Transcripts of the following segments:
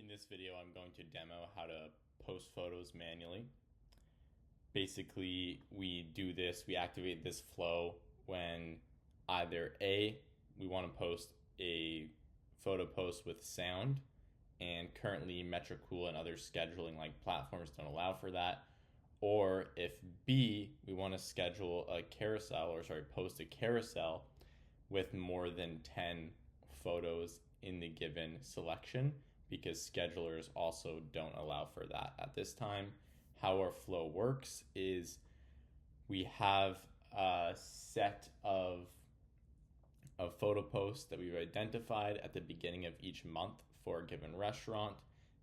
this video, I'm going to demo how to post photos manually. Basically, we activate this flow when either A, we want to post a photo post with sound, and currently Metricool and other scheduling like platforms don't allow for that. Or if B, we want to schedule a carousel, post a carousel with more than 10 photos in the given selection, because schedulers also don't allow for that at this time. How our flow works is we have a set of photo posts that we've identified at the beginning of each month for a given restaurant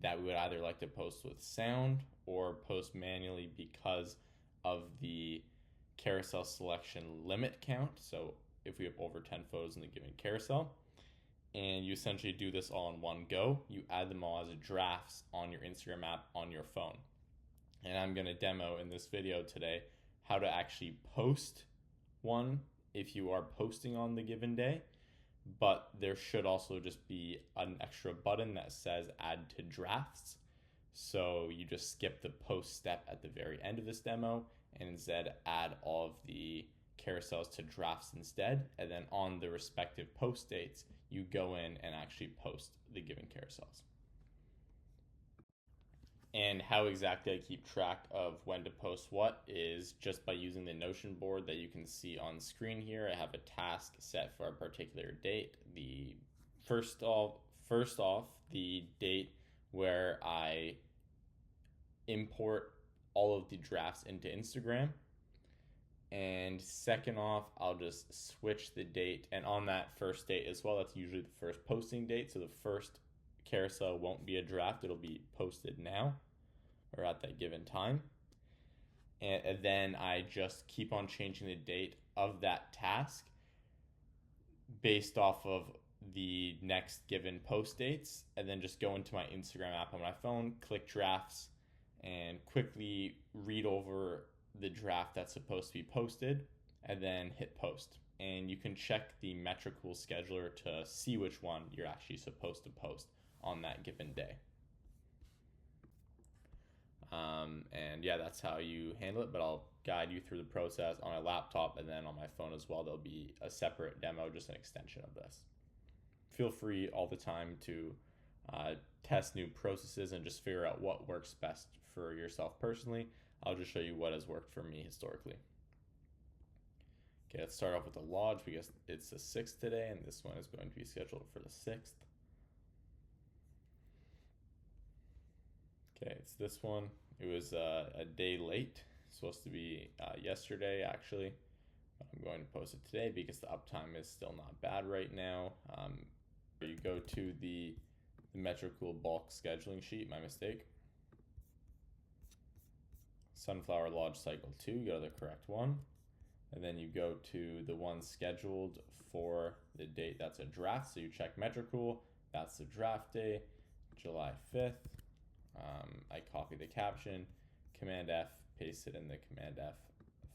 that we would either like to post with sound or post manually because of the carousel selection limit count. So if we have over 10 photos in the given carousel, and you essentially do this all in one go, you add them all as drafts on your Instagram app on your phone. And I'm going to demo in this video today how to actually post one if you are posting on the given day, but there should also just be an extra button that says add to drafts. So you just skip the post step at the very end of this demo and instead add all of the carousels to drafts instead. And then on the respective post dates, you go in and actually post the given carousels. And how exactly I keep track of when to post what is just by using the Notion board that you can see on screen here. I have a task set for a particular date. The first off, the date where I import all of the drafts into Instagram. And second off, I'll just switch the date. And on that first date as well, that's usually the first posting date. So the first carousel won't be a draft. It'll be posted now or at that given time. And then I just keep on changing the date of that task based off of the next given post dates. And then just go into my Instagram app on my phone, click drafts, and quickly read over the draft that's supposed to be posted, and then hit post. And you can check the Metricool scheduler to see which one you're actually supposed to post on that given day. And yeah, that's how you handle it, but I'll guide you through the process on my laptop, and then on my phone as well. There'll be a separate demo, just an extension of this. Feel free all the time to test new processes and just figure out what works best for yourself personally. I'll just show you what has worked for me historically. Okay, let's start off with the lodge because it's the 6th today, and this one is going to be scheduled for the 6th. Okay, it's this one. It was a day late. It's supposed to be yesterday, actually. I'm going to post it today because the uptime is still not bad right now. You go to the Metricool bulk scheduling sheet, my mistake. Sunflower Lodge Cycle 2, go to the correct one. And then you go to the one scheduled for the date that's a draft. So you check Metricool, that's the draft day, July 5th. I copy the caption, Command F, paste it in the Command F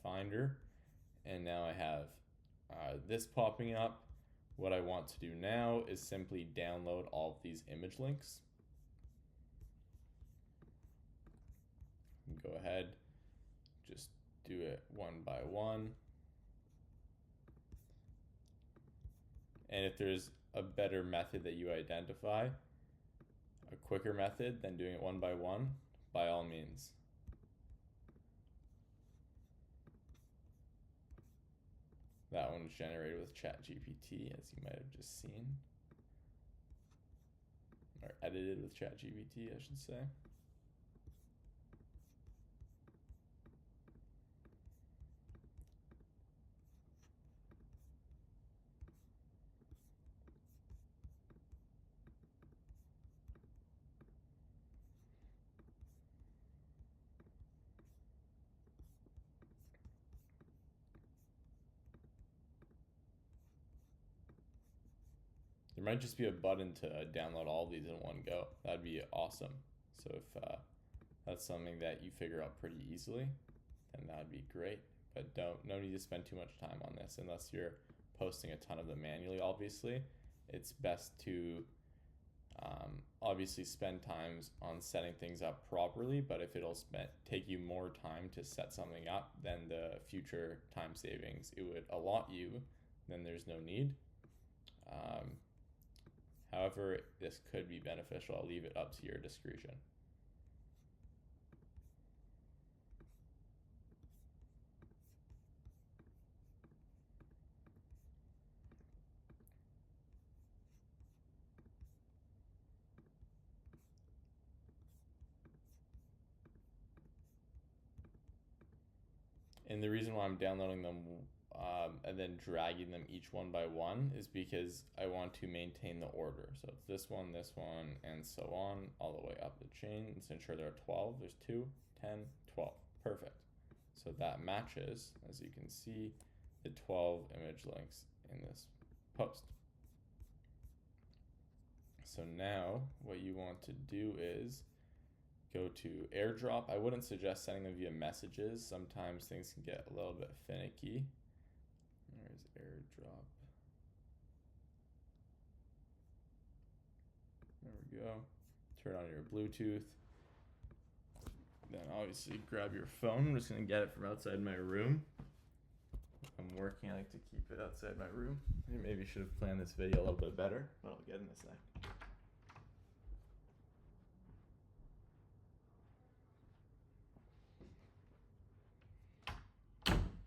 finder. And now I have this popping up. What I want to do now is simply download all of these image links. Go ahead, just do it one by one. And if there's a better method that you identify, a quicker method than doing it one, by all means. That one was generated with ChatGPT, as you might have just seen. Or edited with ChatGPT, I should say. There might just be a button to download all of these in one go. That'd be awesome. So if that's something that you figure out pretty easily, then that'd be great. But no need to spend too much time on this unless you're posting a ton of them manually, obviously. It's best to obviously spend times on setting things up properly, but if it'll take you more time to set something up than the future time savings it would allot you, then there's no need. However, this could be beneficial. I'll leave it up to your discretion. And the reason why I'm downloading them and then dragging them each one by one is because I want to maintain the order. So it's this one, and so on, all the way up the chain. Let's ensure there are 12. There's 2, 10, 12. Perfect. So that matches, as you can see, the 12 image links in this post. So now what you want to do is go to AirDrop. I wouldn't suggest sending them via messages. Sometimes things can get a little bit finicky. There's AirDrop. There we go. Turn on your Bluetooth. Then obviously grab your phone. I'm just gonna get it from outside my room. If I'm working, I like to keep it outside my room. I maybe should have planned this video a little bit better, but I'll get in a sec.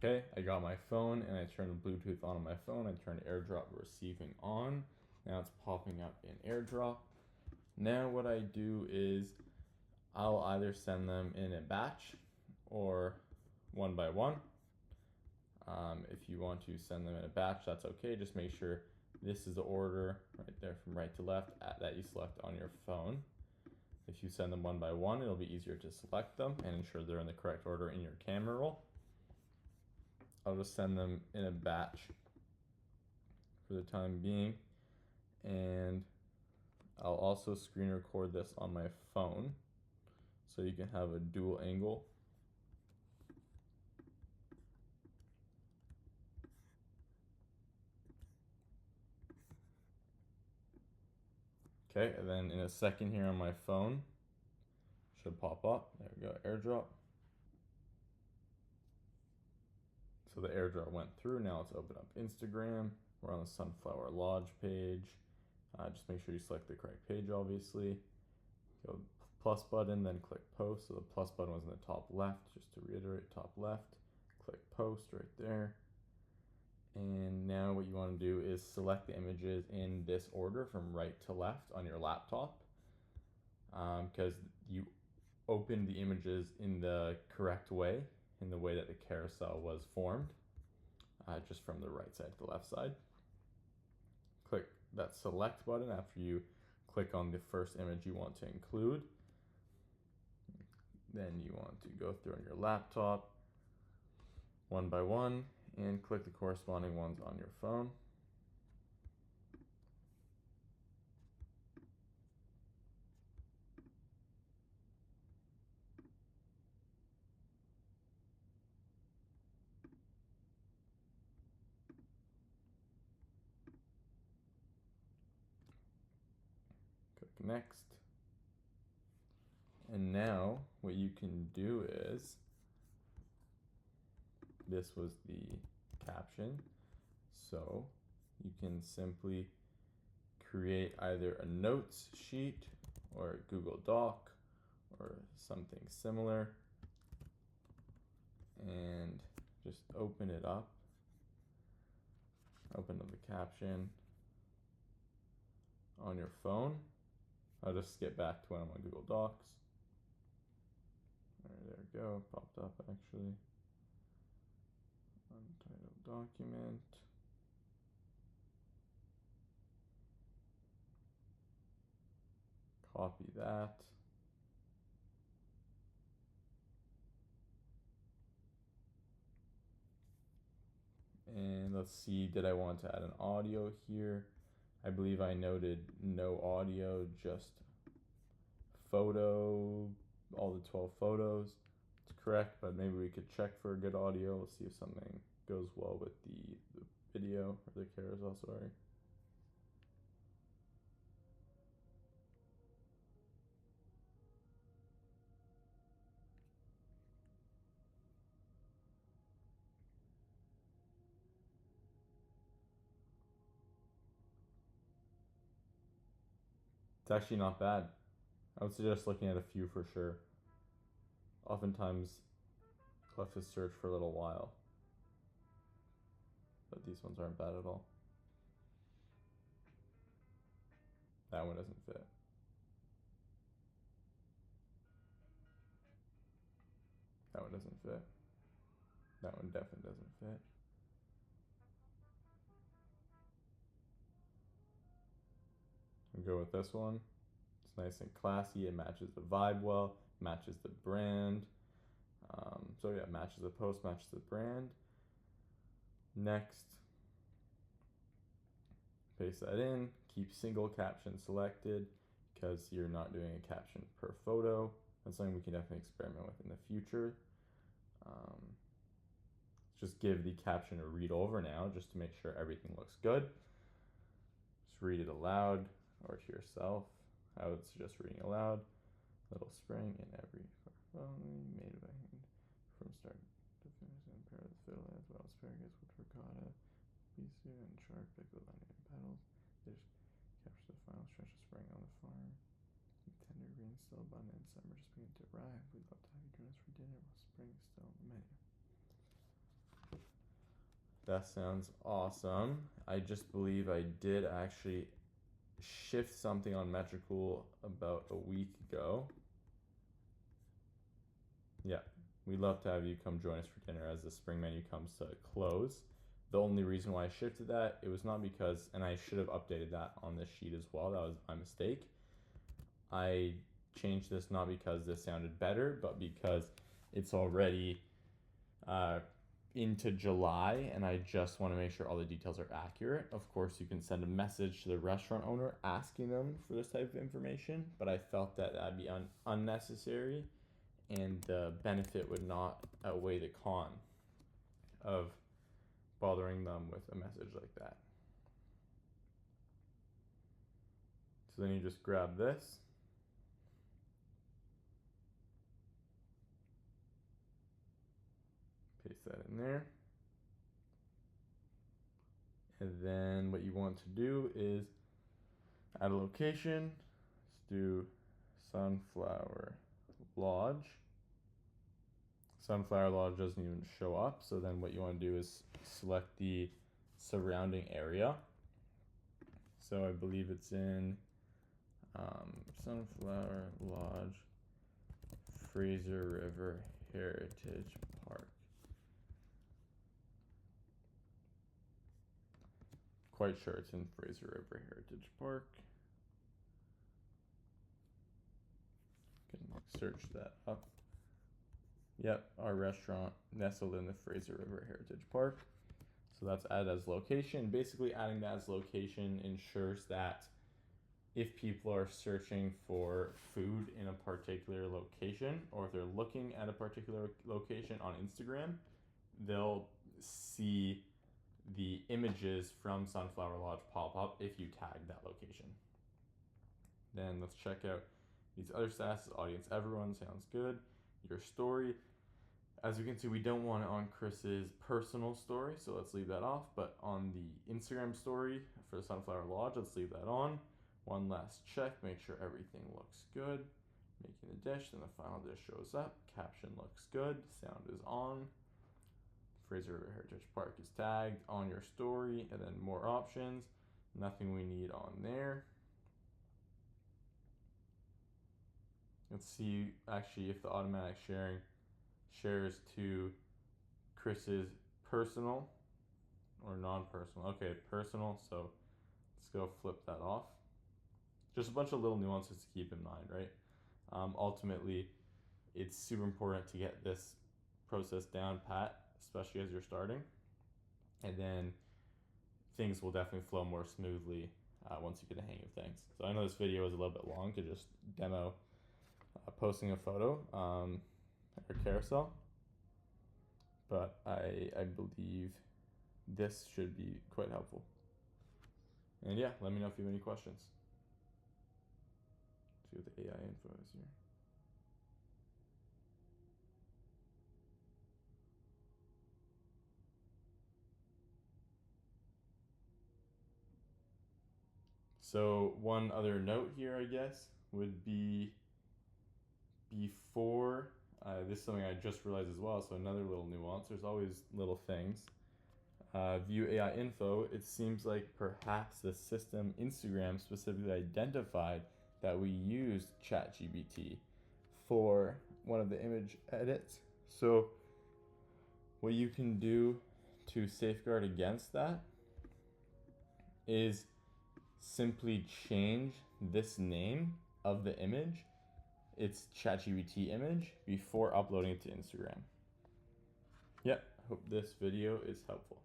Okay, I got my phone and I turned the Bluetooth on my phone. I turned AirDrop receiving on. Now it's popping up in AirDrop. Now what I do is I'll either send them in a batch or one by one. If you want to send them in a batch, that's okay. Just make sure this is the order right there from right to left that you select on your phone. If you send them one by one, it'll be easier to select them and ensure they're in the correct order in your camera roll. I'll just send them in a batch for the time being, and I'll also screen record this on my phone so you can have a dual angle. Okay, and then in a second here on my phone, should pop up. There we go, AirDrop. So the AirDrop went through. Now let's open up Instagram. We're on the Sunflower Lodge page. Just make sure you select the correct page, obviously. Go plus button, then click post. So the plus button was in the top left. Just to reiterate, top left. Click post right there. And now what you want to do is select the images in this order from right to left on your laptop, because you opened the images in the correct way, in the way that the carousel was formed, just from the right side to the left side. Click that select button after you click on the first image you want to include. Then you want to go through on your laptop one by one and click the corresponding ones on your phone. Click next. And now what you can do is, this was the caption, so you can simply create either a notes sheet or a Google Doc or something similar and just open it up. Open up the caption on your phone. I'll just skip back to when I'm on Google Docs. There we go, popped up actually. Untitled document. Copy that. And let's see, did I want to add an audio here? I believe I noted no audio, just photo, all the 12 photos. It's correct, but maybe we could check for a good audio. Let's see if something goes well with the video, or the carousel, sorry. It's actually not bad. I would suggest looking at a few for sure. Oftentimes, you'll have to search for a little while. But these ones aren't bad at all. That one doesn't fit. That one doesn't fit. That one definitely doesn't fit. I'll go with this one. It's nice and classy. It matches the vibe well. Matches the brand. So yeah, matches the post, matches the brand. Next, paste that in. Keep single caption selected because you're not doing a caption per photo. That's something we can definitely experiment with in the future. Just give the caption a read over now just to make sure everything looks good. Just read it aloud or to yourself. I would suggest reading aloud. Little spring in every following made by hand from start to finish and pair the fiddle as well as asparagus with ricotta, bisu, and sharp pickled onion petals. Just capture the final stretch of spring on the farm. Tender green still abundant in summer just begin to arrive. We'd love to have you join us for dinner while spring is still on the menu. That sounds awesome. I just believe I did actually shift something on Metricool about a week ago. Yeah, we'd love to have you come join us for dinner as the spring menu comes to a close. The only reason why I shifted that, it was not because, and I should have updated that on this sheet as well, that was my mistake. I changed this not because this sounded better, but because it's already into July and I just want to make sure all the details are accurate. Of course, you can send a message to the restaurant owner asking them for this type of information, but I felt that that'd be unnecessary and the benefit would not outweigh the con of bothering them with a message like that. So then you just grab this. Paste that in there. And then what you want to do is add a location. Let's do Sunflower Lodge. Sunflower Lodge doesn't even show up, so then what you want to do is select the surrounding area. So I believe it's in Sunflower Lodge, Fraser River Heritage Park. Quite sure it's in Fraser River Heritage Park. You can search that up. Yep, our restaurant nestled in the Fraser River Heritage Park. So that's added as location. Basically, adding that as location ensures that if people are searching for food in a particular location, or if they're looking at a particular location on Instagram, they'll see the images from Sunflower Lodge pop up if you tag that location. Then let's check out these other stats. Audience everyone sounds good. Your story. As you can see, we don't want it on Chris's personal story, so let's leave that off. But on the Instagram story for the Sunflower Lodge, let's leave that on. One last check, make sure everything looks good. Making the dish, then the final dish shows up. Caption looks good, sound is on. Fraser River Heritage Park is tagged on your story, and then more options. Nothing we need on there. Let's see actually if the automatic sharing shares to Chris's personal or non-personal. Okay, personal, so let's go flip that off. Just a bunch of little nuances to keep in mind, right? Ultimately, it's super important to get this process down pat, especially as you're starting, and then things will definitely flow more smoothly once you get the hang of things. So I know this video is a little bit long to just demo posting a photo or carousel, but I believe this should be quite helpful. And yeah, let me know if you have any questions. See what the AI info is here. So one other note here, I guess, would be before, this is something I just realized as well, so another little nuance, there's always little things. View AI info, it seems like perhaps the system Instagram specifically identified that we used ChatGPT for one of the image edits. So what you can do to safeguard against that is simply change this name of the image, its ChatGPT image, before uploading it to Instagram. Yep, hope this video is helpful.